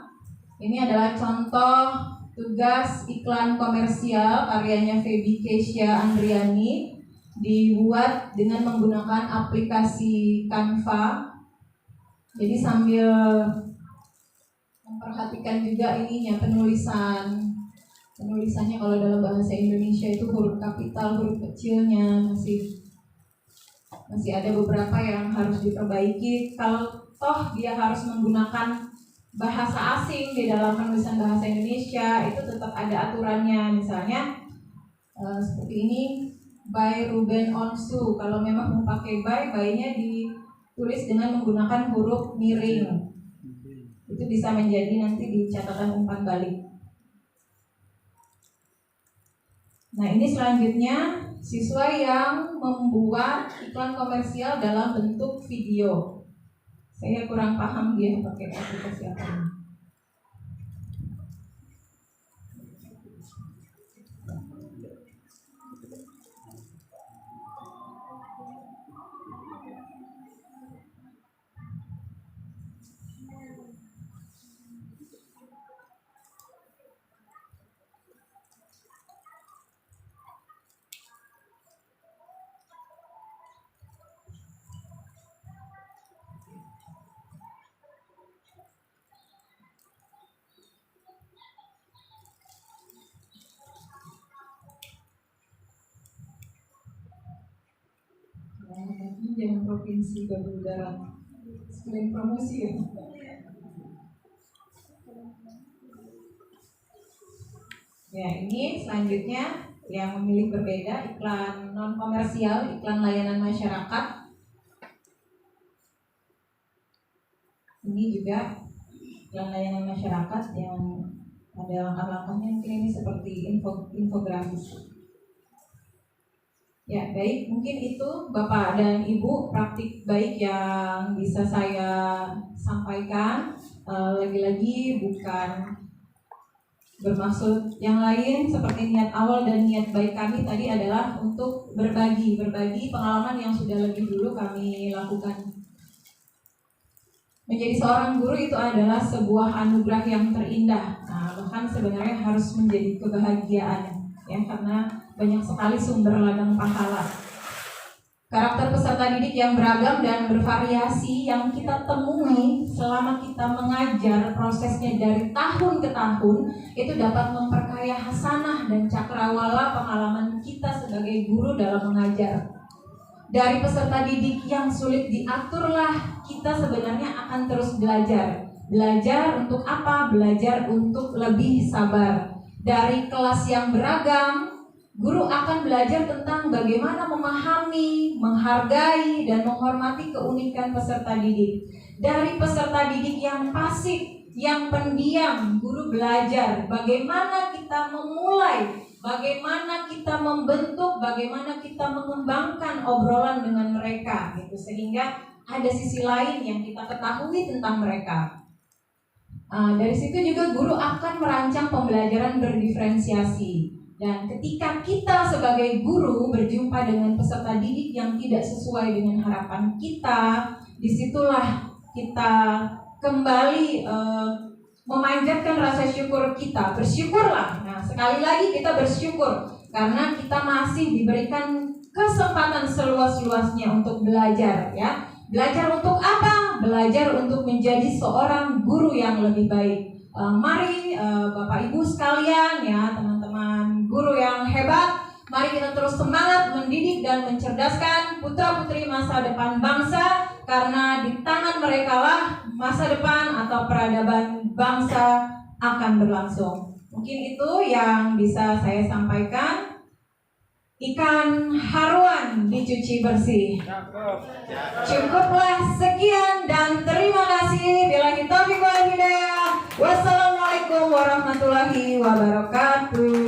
Ini adalah contoh tugas iklan komersial karyanya Feby Keisha Andriani, dibuat dengan menggunakan aplikasi Canva. Jadi sambil memperhatikan juga ininya penulisannya kalau dalam bahasa Indonesia itu huruf kapital, huruf kecilnya masih ada beberapa yang harus diperbaiki. Kalau toh dia harus menggunakan bahasa asing di dalam penulisan bahasa Indonesia, itu tetap ada aturannya. Misalnya seperti ini, by Ruben Onsu. Kalau memang mau pakai by-nya ditulis dengan menggunakan huruf miring. Itu bisa menjadi nanti di catatan umpan balik. Nah, ini selanjutnya siswa yang membuat iklan komersial dalam bentuk video. Saya kurang paham dia pakai aplikasi apa ini. Jangan provinsi Babul Darat sekalian promosi ya. Ya, ini selanjutnya yang memilih berbeda, iklan non komersial, iklan layanan masyarakat. Ini juga iklan layanan masyarakat yang ada langkah-langkahnya, mungkin ini seperti infografis. Ya, baik, mungkin itu Bapak dan Ibu praktik baik yang bisa saya sampaikan. Lagi-lagi bukan bermaksud yang lain, seperti niat awal dan niat baik kami tadi adalah untuk berbagi pengalaman yang sudah lebih dulu kami lakukan. Menjadi seorang guru itu adalah sebuah anugerah yang terindah. Nah, bahkan sebenarnya harus menjadi kebahagiaan ya, karena banyak sekali sumber ladang pahala. Karakter peserta didik yang beragam dan bervariasi yang kita temui selama kita mengajar, prosesnya dari tahun ke tahun, itu dapat memperkaya hasanah dan cakrawala pengalaman kita sebagai guru dalam mengajar. Dari peserta didik yang sulit diaturlah kita sebenarnya akan terus belajar. Belajar untuk apa? Belajar untuk lebih sabar. Dari kelas yang beragam, guru akan belajar tentang bagaimana memahami, menghargai, dan menghormati keunikan peserta didik. Dari peserta didik yang pasif, yang pendiam, guru belajar bagaimana kita memulai, bagaimana kita membentuk, bagaimana kita mengembangkan obrolan dengan mereka, gitu, sehingga ada sisi lain yang kita ketahui tentang mereka. Dari situ juga guru akan merancang pembelajaran berdiferensiasi. Dan ketika kita sebagai guru berjumpa dengan peserta didik yang tidak sesuai dengan harapan kita, disitulah kita kembali memanjatkan rasa syukur kita. Bersyukurlah. Nah, sekali lagi kita bersyukur karena kita masih diberikan kesempatan seluas-luasnya untuk belajar, ya. Belajar untuk apa? Belajar untuk menjadi seorang guru yang lebih baik. Mari Bapak Ibu sekalian, ya, teman-teman guru yang hebat, mari kita terus semangat mendidik dan mencerdaskan putra-putri masa depan bangsa, karena di tangan mereka lah masa depan atau peradaban bangsa akan berlangsung. Mungkin itu yang bisa saya sampaikan. Ikan haruan dicuci bersih. Cukuplah sekian dan terima kasih. Billahi taufiq wal hidayah. Wassalamualaikum warahmatullahi wabarakatuh.